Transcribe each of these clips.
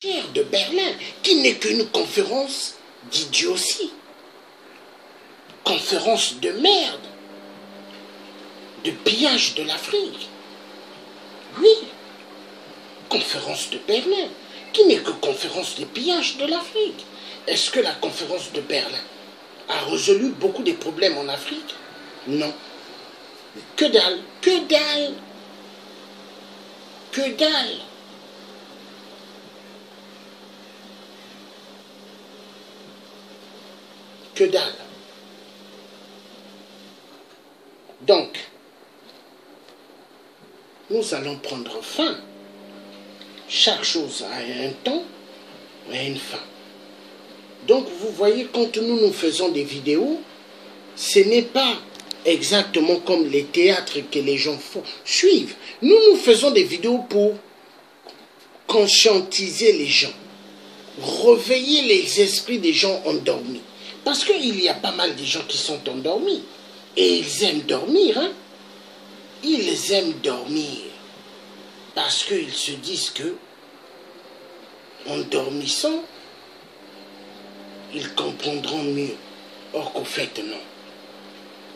de Berlin, qui n'est qu'une conférence d'idiotie, conférence de merde, de pillage de l'Afrique. Oui, conférence de Berlin, qui n'est que conférence de pillage de l'Afrique. Est-ce que la conférence de Berlin a résolu beaucoup des problèmes en Afrique? Non. Que dalle, que dalle, que dalle. Que dalle. Donc, nous allons prendre fin. Chaque chose a un temps et une fin. Donc, vous voyez, quand nous faisons des vidéos, ce n'est pas exactement comme les théâtres que les gens suivent. Nous faisons des vidéos pour conscientiser les gens, réveiller les esprits des gens endormis. Parce qu'il y a pas mal de gens qui sont endormis. Et ils aiment dormir, hein. Ils aiment dormir. Parce qu'ils se disent que, en dormissant, ils comprendront mieux. Or qu'au fait, non.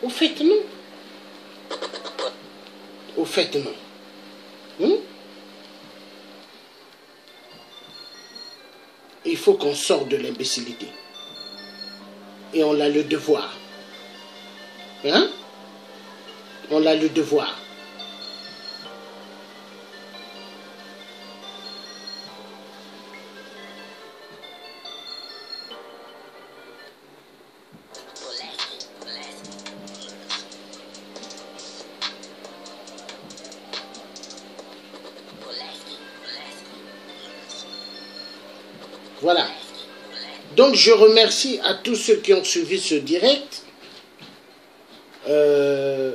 Au fait, non. Au fait, non. Il faut qu'on sorte de l'imbécilité. Et on a le devoir. Hein? On a le devoir. Voilà. Donc je remercie à tous ceux qui ont suivi ce direct. Je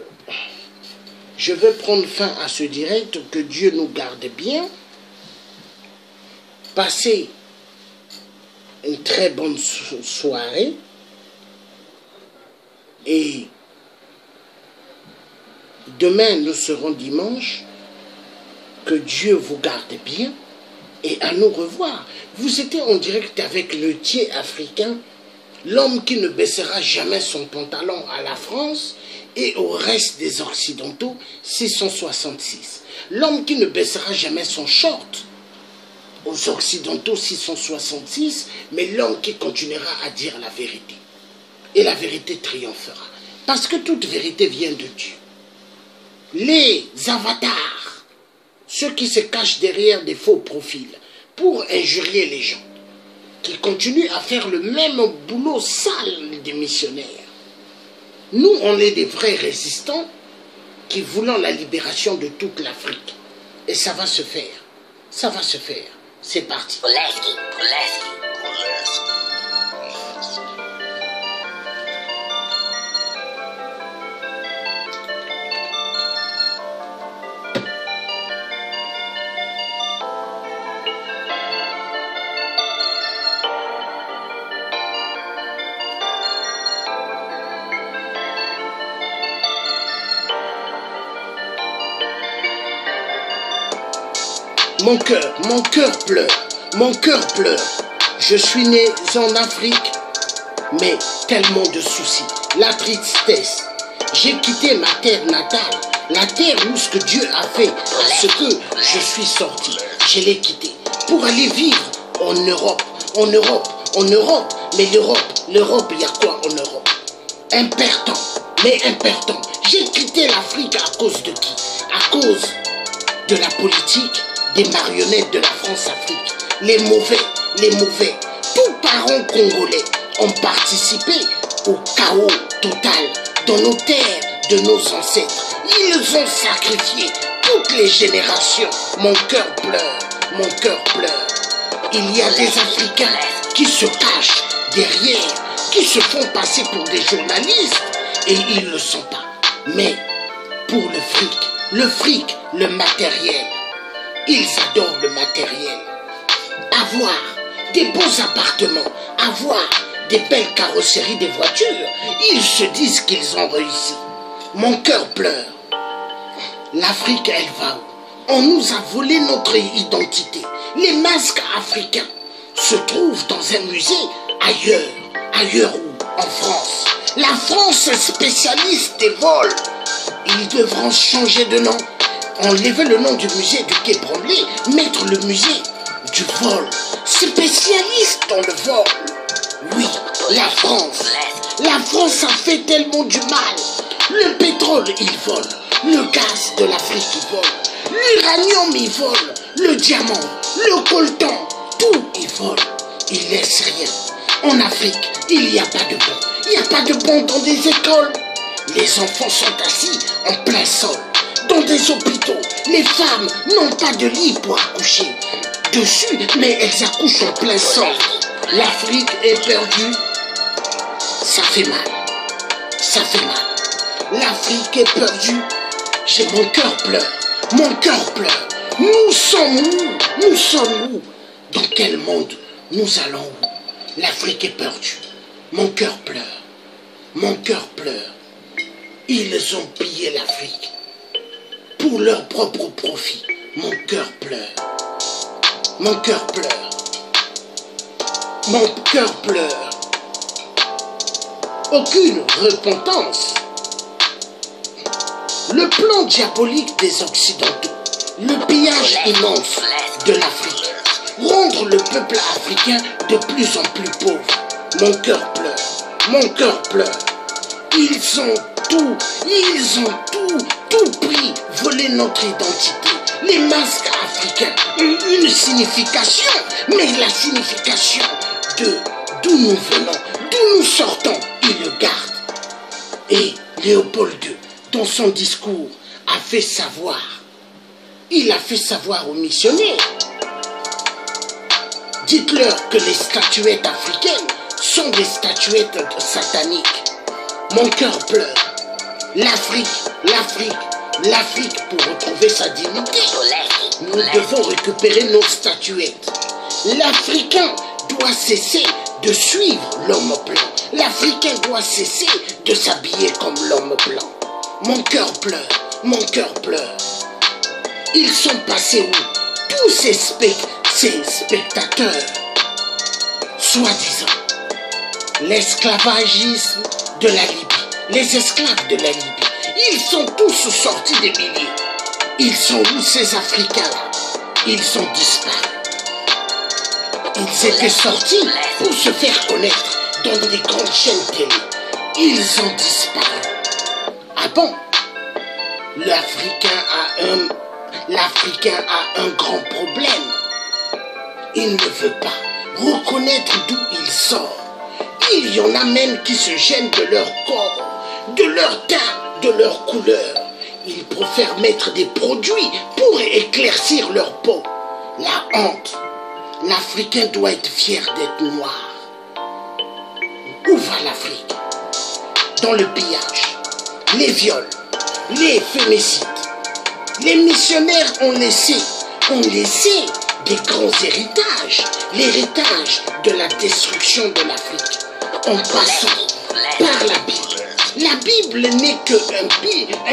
vais prendre fin à ce direct. Que Dieu nous garde bien. Passez une très bonne soirée. Et demain nous serons dimanche. Que Dieu vous garde bien. Et à nous revoir. Vous étiez en direct avec le Thier africain, l'homme qui ne baissera jamais son pantalon à la France et au reste des Occidentaux, 666. L'homme qui ne baissera jamais son short aux Occidentaux, 666, mais l'homme qui continuera à dire la vérité. Et la vérité triomphera. Parce que toute vérité vient de Dieu. Les avatars, ceux qui se cachent derrière des faux profils, pour injurier les gens, qui continuent à faire le même boulot sale des missionnaires. Nous, on est des vrais résistants qui voulons la libération de toute l'Afrique. Et ça va se faire. Ça va se faire. C'est parti. Mon cœur pleure, mon cœur pleure. Je suis né en Afrique, mais tellement de soucis, la tristesse. J'ai quitté ma terre natale, la terre où ce que Dieu a fait, à ce que je suis sorti. Je l'ai quitté pour aller vivre en Europe, Mais l'Europe, il y a quoi en Europe? Impertant, mais impertant. J'ai quitté l'Afrique à cause de qui? À cause de la politique des marionnettes de la France-Afrique. Les mauvais, tous parents congolais ont participé au chaos total dans nos terres de nos ancêtres. Ils ont sacrifié toutes les générations. Mon cœur pleure. Il y a des Africains qui se cachent derrière, qui se font passer pour des journalistes et ils ne le sont pas. Mais pour le fric, le matériel, ils adorent le matériel. Avoir des beaux appartements, avoir des belles carrosseries des voitures, ils se disent qu'ils ont réussi. Mon cœur pleure. L'Afrique, elle va où? On nous a volé notre identité. Les masques africains se trouvent dans un musée ailleurs où? En France. La France est spécialiste des vols. Ils devront changer de nom, enlever le nom du musée du Quai Branly, mettre le musée du vol. Spécialiste dans le vol. Oui, la France a fait tellement du mal. Le pétrole, il vole. Le gaz de l'Afrique, il vole. L'uranium, il vole. Le diamant, le coltan, tout, il vole. Il laisse rien. En Afrique, il n'y a pas de bon. Il n'y a pas de bon dans des écoles. Les enfants sont assis en plein sol. Dans des hôpitaux, les femmes n'ont pas de lit pour accoucher dessus, mais elles accouchent en plein sol. L'Afrique est perdue. Ça fait mal. Ça fait mal. L'Afrique est perdue. J'ai mon cœur pleure. Mon cœur pleure. Nous sommes où? Nous sommes où? Dans quel monde nous allons où? L'Afrique est perdue. Mon cœur pleure. Mon cœur pleure. Ils ont pillé l'Afrique pour leur propre profit. Mon cœur pleure. Mon cœur pleure. Mon cœur pleure. Aucune repentance. Le plan diabolique des Occidentaux, le pillage immense de l'Afrique, rendre le peuple africain de plus en plus pauvre. Mon cœur pleure. Mon cœur pleure. Ils ont tout pris, volé notre identité. Les masques africains ont une signification, mais la signification de d'où nous venons, d'où nous sortons, ils le gardent. Et Léopold II, dans son discours, il a fait savoir aux missionnaires. Dites-leur que les statuettes africaines sont des statuettes sataniques. Mon cœur pleure. L'Afrique pour retrouver sa dignité. Nous devons récupérer nos statuettes. L'Africain doit cesser de suivre l'homme blanc. L'Africain doit cesser de s'habiller comme l'homme blanc. Mon cœur pleure. Mon cœur pleure. Ils sont passés où? Tous ces spectateurs, soi-disant, l'esclavagisme de la Libye, les esclaves de la Libye, ils sont tous sortis des milliers. Ils sont où ces Africains-là? Ils ont disparu. Ils étaient sortis pour se faire connaître dans les grandes chaînes télé. Ils ont disparu. Ah bon? L'Africain a un grand problème. Il ne veut pas reconnaître d'où il sort. Il y en a même qui se gênent de leur corps, de leur teint, de leur couleur. Ils préfèrent mettre des produits pour éclaircir leur peau. La honte. L'Africain doit être fier d'être noir. Où va l'Afrique? Dans le pillage, les viols, les fémicides. Les missionnaires ont laissé des grands héritages, l'héritage de la destruction de l'Afrique, en passant par la Bible. La Bible n'est qu'un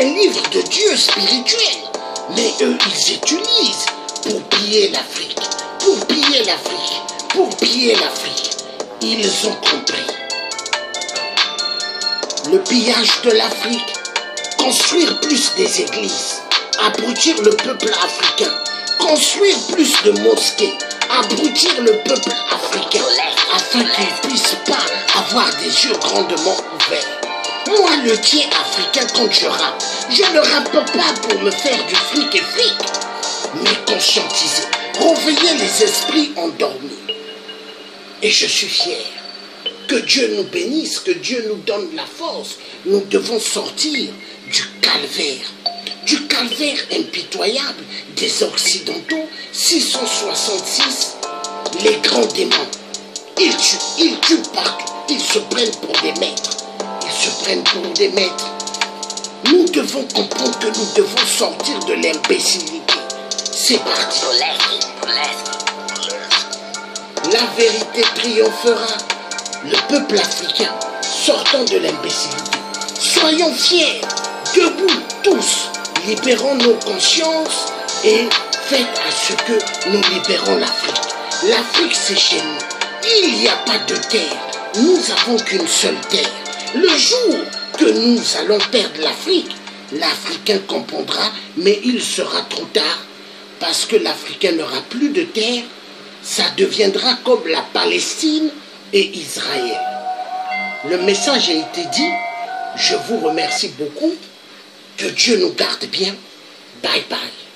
livre de Dieu spirituel, mais eux, ils utilisent pour piller l'Afrique, pour piller l'Afrique, pour piller l'Afrique. Ils ont compris. Le pillage de l'Afrique, construire plus des églises, abrutir le peuple africain, construire plus de mosquées, abrutir le peuple africain, afin qu'il ne puisse pas avoir des yeux grandement ouverts. Moi, le tien africain, quand je ne rappe pas pour me faire du fric et fric, mais conscientiser, réveiller les esprits endormis. Et je suis fier. Que Dieu nous bénisse, que Dieu nous donne la force. Nous devons sortir du calvaire impitoyable des Occidentaux. 666, les grands démons. Ils tuent partout. Ils se prennent pour des maîtres. Nous devons comprendre que nous devons sortir de l'imbécilité. C'est parti. La vérité triomphera. Le peuple africain sortant de l'imbécilité. Soyons fiers, debout tous, libérons nos consciences et Faites à ce que nous libérons l'Afrique. L'Afrique, c'est chez nous. Il n'y a pas de terre. Nous n'avons qu'une seule terre. Le jour que nous allons perdre l'Afrique, l'Africain comprendra, mais il sera trop tard. Parce que l'Africain n'aura plus de terre, ça deviendra comme la Palestine et Israël. Le message a été dit. Je vous remercie beaucoup. Que Dieu nous garde bien. Bye bye.